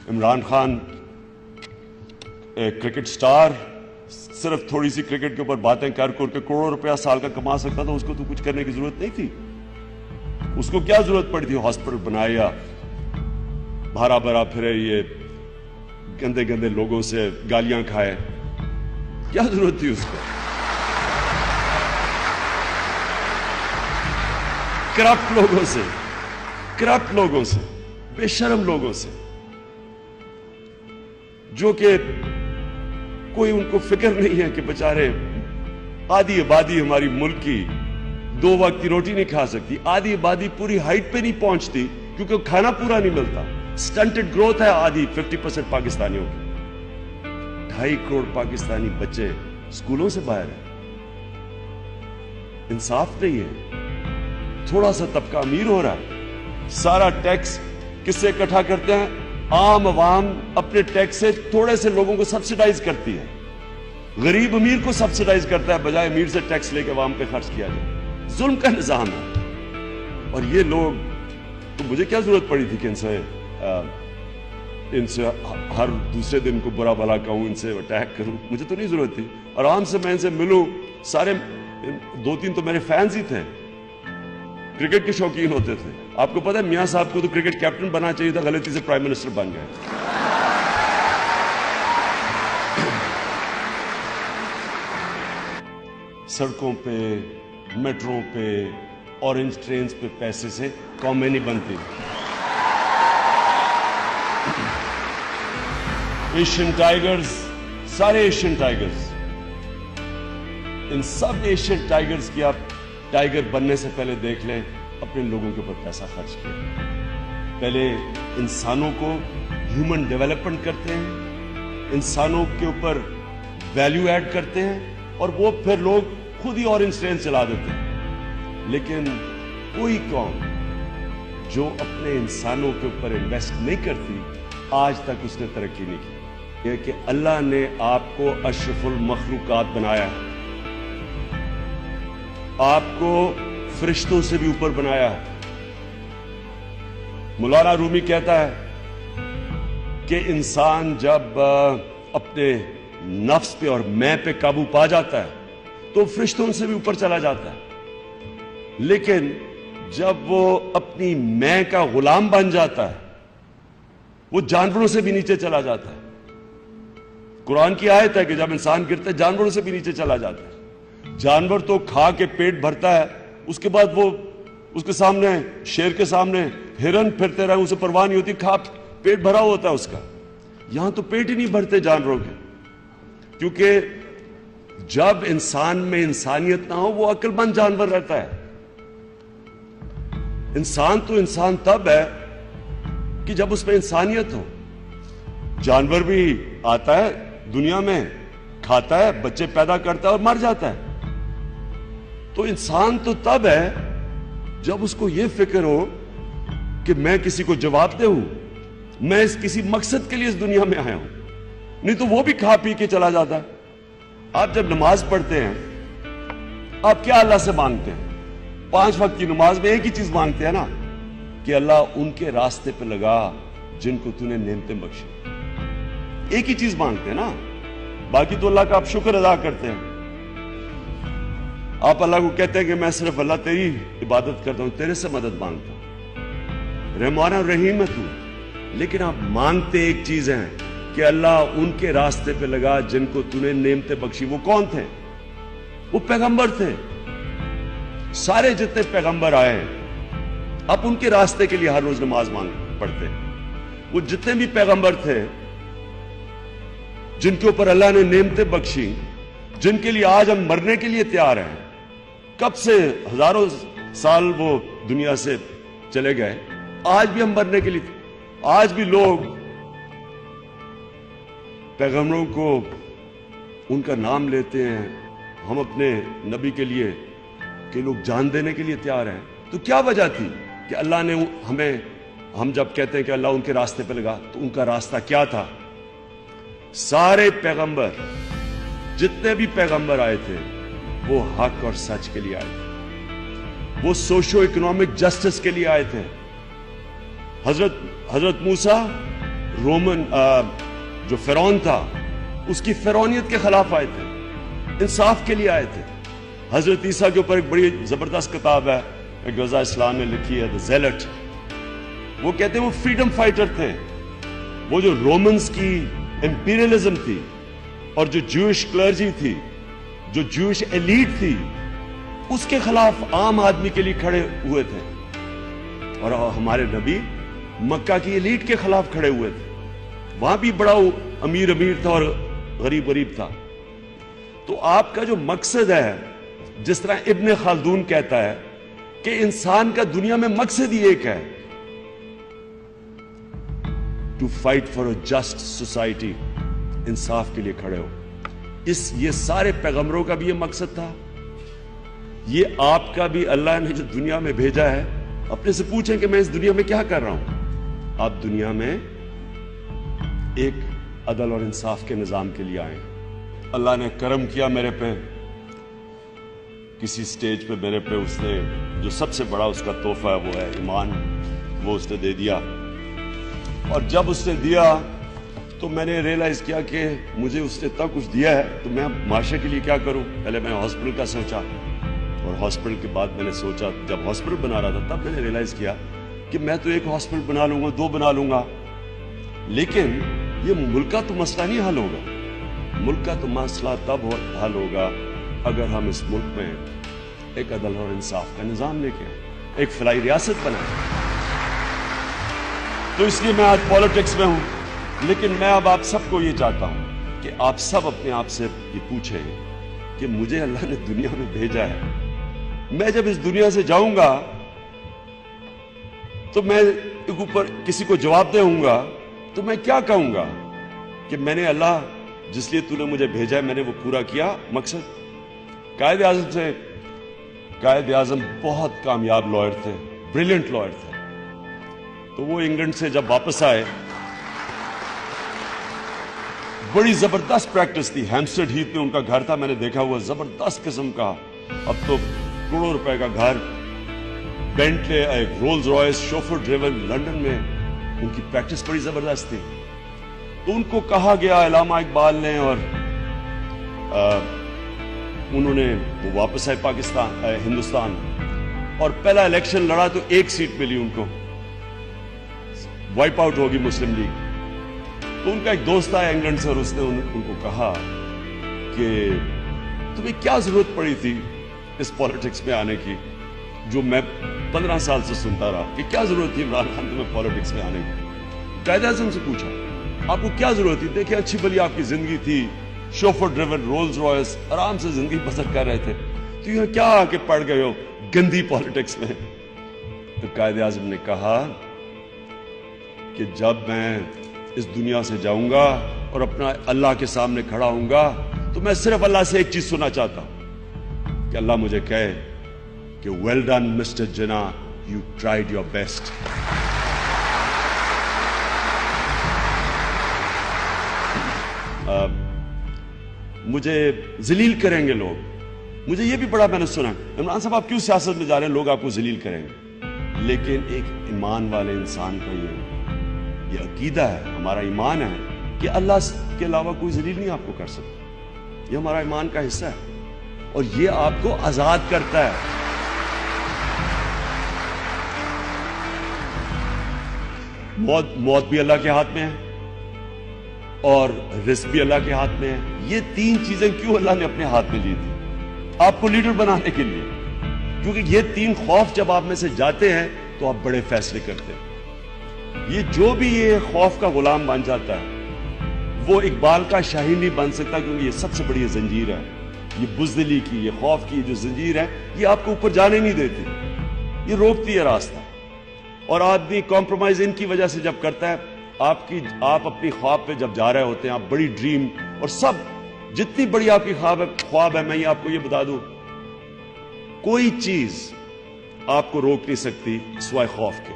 عمران خان ایک cricket star صرف تھوڑی سی کرکٹ کے اوپر باتیں کر کے کروڑوں روپیہ سال کا کما سکتا تھا. اس کو تو کچھ کرنے کی ضرورت نہیں تھی. اس کو کیا ضرورت پڑی تھی ہاسپٹل بنائے یا بھرا بھرا پھرے, یہ گندے گندے لوگوں سے گالیاں کھائے؟ کیا ضرورت تھی اس کو؟ کرپٹ لوگوں سے, بے شرم لوگوں سے, جو کہ کوئی ان کو فکر نہیں ہے کہ بچارے آدھی آبادی ہماری ملک کی 2 وقت کی روٹی نہیں کھا سکتی. آدھی آبادی پوری ہائٹ پہ نہیں پہنچتی کیونکہ کھانا پورا نہیں ملتا. سٹنٹڈ گروتھ ہے آدھی 50% پاکستانیوں کی. 2.5 کروڑ پاکستانی بچے اسکولوں سے باہر ہیں. انصاف نہیں ہے. تھوڑا سا طبقہ امیر ہو رہا ہے, سارا ٹیکس کس سے اکٹھا کرتے ہیں؟ عام عوام اپنے ٹیکس سے تھوڑے سے لوگوں کو سبسیڈائز کرتی ہے. غریب امیر کو سبسیڈائز کرتا ہے بجائے امیر سے ٹیکس لے کے عوام پہ خرچ کیا جائے. ظلم کا نظام ہے. اور یہ لوگ, تو مجھے کیا ضرورت پڑی تھی کہ ان سے ہر دوسرے دن کو برا بھلا کہوں, ان سے اٹیک کروں؟ مجھے تو نہیں ضرورت تھی. آرام سے میں ان سے ملوں. سارے 2-3 تو میرے فینز ہی تھے, کرکٹ کے شوقین ہوتے تھے. آپ کو پتا ہے میاں صاحب کو تو کرکٹ کیپٹن بننا چاہیے تھا, غلطی سے پرائم منسٹر بن گئے. سڑکوں پہ, میٹرو پہ, اورنج ٹرینز پہ پیسے سے قومیں نہیں بنتی. ایشین ٹائیگرز, سارے ایشین ٹائیگرز, ان سب ایشین ٹائیگرز کی آپ ٹائیگر بننے سے پہلے دیکھ لیں اپنے لوگوں کے اوپر پیسہ خرچ کیا. پہلے انسانوں کو ہیومن ڈیولپمنٹ کرتے ہیں, انسانوں کے اوپر ویلیو ایڈ کرتے ہیں, اور وہ پھر لوگ خود ہی اورنج ٹرین چلا دیتے ہیں. لیکن کوئی قوم جو اپنے انسانوں کے اوپر انویسٹ نہیں کرتی, آج تک اس نے ترقی نہیں کی. یہ کہ اللہ نے آپ کو اشرف المخلوقات بنایا ہے, آپ کو فرشتوں سے بھی اوپر بنایا ہے. مولانا رومی کہتا ہے کہ انسان جب اپنے نفس پہ اور میں پہ قابو پا جاتا ہے تو فرشتوں سے بھی اوپر چلا جاتا ہے. لیکن جب وہ اپنی میں کا غلام بن جاتا ہے, وہ جانوروں سے بھی نیچے چلا جاتا ہے. قرآن کی آیت ہے کہ جب انسان گرتا ہے جانوروں سے بھی نیچے چلا جاتا ہے. جانور تو کھا کے پیٹ بھرتا ہے, اس کے بعد وہ اس کے سامنے, شیر کے سامنے ہرن پھرتے رہے, اسے پرواہ نہیں ہوتی, کھا پیٹ بھرا ہوتا ہے اس کا. یہاں تو پیٹ ہی نہیں بھرتے جانوروں کے, کیونکہ جب انسان میں انسانیت نہ ہو وہ عقل مند جانور رہتا ہے. انسان تو انسان تب ہے کہ جب اس میں انسانیت ہو. جانور بھی آتا ہے دنیا میں, کھاتا ہے, بچے پیدا کرتا ہے اور مر جاتا ہے. تو انسان تو تب ہے جب اس کو یہ فکر ہو کہ میں کسی کو جواب دے ہوں, میں اس کسی مقصد کے لیے اس دنیا میں آیا ہوں. نہیں تو وہ بھی کھا پی کے چلا جاتا ہے. آپ جب نماز پڑھتے ہیں آپ کیا اللہ سے مانگتے ہیں؟ 5 وقت کی نماز میں ایک ہی چیز مانگتے ہیں نا, کہ اللہ ان کے راستے پہ لگا جن کو تو نے نعمتیں بخشی. ایک ہی چیز مانگتے ہیں نا, باقی تو اللہ کا آپ شکر ادا کرتے ہیں. آپ اللہ کو کہتے ہیں کہ میں صرف اللہ تیری عبادت کرتا ہوں, تیرے سے مدد مانگتا ہوں, رحمان الرحیم ہے تو. لیکن آپ مانگتے ایک چیز ہے کہ اللہ ان کے راستے پہ لگا جن کو تو نے نعمتیں بخشی. وہ کون تھے؟ وہ پیغمبر تھے. سارے جتنے پیغمبر آئے آپ ان کے راستے کے لیے ہر روز نماز پڑھتے. وہ جتنے بھی پیغمبر تھے جن کے اوپر اللہ نے نعمتیں بخشی, جن کے لیے آج ہم مرنے کے لیے تیار ہیں, کب سے ہزاروں سال وہ دنیا سے چلے گئے, آج بھی ہم مرنے کے لیے. آج بھی لوگ پیغمبروں کو ان کا نام لیتے ہیں, ہم اپنے نبی کے لیے کہ لوگ جان دینے کے لیے تیار ہیں. تو کیا وجہ تھی کہ اللہ نے ہمیں, ہم جب کہتے ہیں کہ اللہ ان کے راستے پہ لگا, تو ان کا راستہ کیا تھا؟ سارے پیغمبر, جتنے بھی پیغمبر آئے تھے وہ حق اور سچ کے لیے آئے تھے, وہ سوشو اکنامک جسٹس کے لیے آئے تھے. حضرت موسیٰ رومن جو فرعون تھا اس کی فرعونیت کے خلاف آئے تھے, انصاف کے لیے آئے تھے. حضرت عیسیٰ کے اوپر ایک بڑی زبردست کتاب ہے, ایک غزہ اسلام نے لکھی ہے, The Zealot. وہ کہتے ہیں وہ فریڈم فائٹر تھے. وہ جو رومنز کی امپیریلزم تھی اور جو جوئش کلرجی تھی, جو جوئش ایلیٹ تھی, اس کے خلاف عام آدمی کے لیے کھڑے ہوئے تھے. اور ہمارے نبی مکہ کی ایلیٹ کے خلاف کھڑے ہوئے تھے. وہاں بھی بڑا امیر تھا اور غریب تھا. تو آپ کا جو مقصد ہے, جس طرح ابن خلدون کہتا ہے کہ انسان کا دنیا میں مقصد ہی ایک ہے, to fight for a just society, انصاف کے لیے کھڑے ہو. یہ سارے پیغمبروں کا بھی یہ مقصد تھا. یہ آپ کا بھی اللہ نے جو دنیا میں بھیجا ہے, اپنے سے پوچھیں کہ میں اس دنیا میں کیا کر رہا ہوں. آپ دنیا میں ایک عدل اور انصاف کے نظام کے لیے آئے. اللہ نے کرم کیا میرے پہ, کسی سٹیج پہ میرے پہ اس نے جو سب سے بڑا اس کا تحفہ ہے وہ ہے ایمان, وہ اس نے دے دیا. اور جب اس نے دیا تو میں نے ریئلائز کیا کہ مجھے اس نے اتنا کچھ دیا ہے تو میں معاشرے کے لیے کیا کروں. پہلے میں نے ہاسپٹل کا سوچا, اور ہاسپٹل کے بعد میں نے سوچا, جب ہاسپٹل بنا رہا تھا تب میں نے ریئلائز کیا کہ میں تو ایک ہاسپٹل بنا لوں گا, 2 بنا لوں گا, لیکن یہ ملک کا تو مسئلہ نہیں حل ہوگا. ملک کا تو مسئلہ تب حل ہوگا اگر ہم اس ملک میں ایک عدل اور انصاف کا نظام لے کے ایک فلاحی ریاست بنائیں. تو اس لیے میں آج پالیٹکس میں ہوں, لیکن میں اب آپ سب کو یہ چاہتا ہوں کہ آپ سب اپنے آپ سے یہ پوچھیں کہ مجھے اللہ نے دنیا میں بھیجا ہے, میں جب اس دنیا سے جاؤں گا تو میں اوپر کسی کو جواب دے ہوں گا تو میں کیا کہوں گا کہ میں نے اللہ جس لیے تو نے مجھے بھیجا ہے میں نے وہ پورا کیا مقصد. قائد اعظم بہت کامیاب لائر تھے, بریلینٹ لائر تھے. تو وہ انگلینڈ سے جب واپس آئے, بڑی زبردست پریکٹس تھی. ہیمسٹڈ ہیتھ میں ان کا گھر تھا, میں نے دیکھا ہوا زبردست قسم کا, اب تو کروڑوں روپے کا گھر, بینٹلے, ایک Rolls Royce, chauffeur driven. London میں ان کی پریکٹس بڑی زبردست تھی. تو ان کو کہا گیا علامہ اقبال نے, اور انہوں نے وہ واپس آئے ہندوستان, اور پہلا الیکشن لڑا تو 1 سیٹ ملی ان کو, وائپ آؤٹ ہوگی مسلم لیگ. تو ان کا ایک دوست آیا انگلینڈ سے, اور اس نے ان کو کہا کہ تمہیں کیا ضرورت پڑی تھی اس پالیٹکس میں آنے کی, جو میں 15 سال سے سنتا رہا کہ کیا ضرورت تھی عمران خان تمہیں پالیٹکس میں آنے کی. قائد اعظم سے پوچھا آپ کو کیا ضرورت تھی, دیکھیں اچھی بلی آپ کی زندگی تھی, شوفر ڈریون, رولز رائس, آرام سے زندگی بسر کر رہے تھے, تو یہ کیا آ کے پڑ گئے ہو گندی پالیٹکس میں. تو قائد اعظم نے کہا کہ جب میں اس دنیا سے جاؤں گا اور اپنا اللہ کے سامنے کھڑا ہوں گا تو میں صرف اللہ سے ایک چیز سننا چاہتا ہوں کہ اللہ مجھے کہے کہ well done mister Jinnah, you tried your best. مجھے ذلیل کریں گے لوگ, مجھے یہ بھی بڑا میں نے سنا, عمران صاحب آپ کیوں سیاست میں جا رہے ہیں, لوگ آپ کو ذلیل کریں گے. لیکن ایک ایمان والے انسان کا یہ عقیدہ ہے, ہمارا ایمان ہے کہ اللہ کے علاوہ کوئی ذلیل نہیں آپ کو کر سکتا. یہ ہمارا ایمان کا حصہ ہے, اور یہ آپ کو آزاد کرتا ہے. موت بھی اللہ کے ہاتھ میں ہے, اور رزق بھی اللہ کے ہاتھ میں ہے. یہ 3 چیزیں کیوں اللہ نے اپنے ہاتھ میں لی تھی, آپ کو لیڈر بنانے کے لیے, کیونکہ یہ 3 خوف جب آپ میں سے جاتے ہیں تو آپ بڑے فیصلے کرتے ہیں. یہ جو بھی یہ خوف کا غلام بن جاتا ہے وہ اقبال کا شاہین نہیں بن سکتا, کیونکہ یہ سب سے بڑی زنجیر ہے. یہ بزدلی کی, یہ خوف کی جو زنجیر ہے, یہ آپ کو اوپر جانے نہیں دیتی, یہ روکتی ہے راستہ. اور آدمی کمپرومائز ان کی وجہ سے جب کرتا ہے, آپ اپنی خواب پہ جب جا رہے ہوتے ہیں, آپ بڑی ڈریم اور سب جتنی بڑی آپ کی خواب ہے, میں آپ کو یہ بتا دوں, کوئی چیز آپ کو روک نہیں سکتی سوائے خوف کے.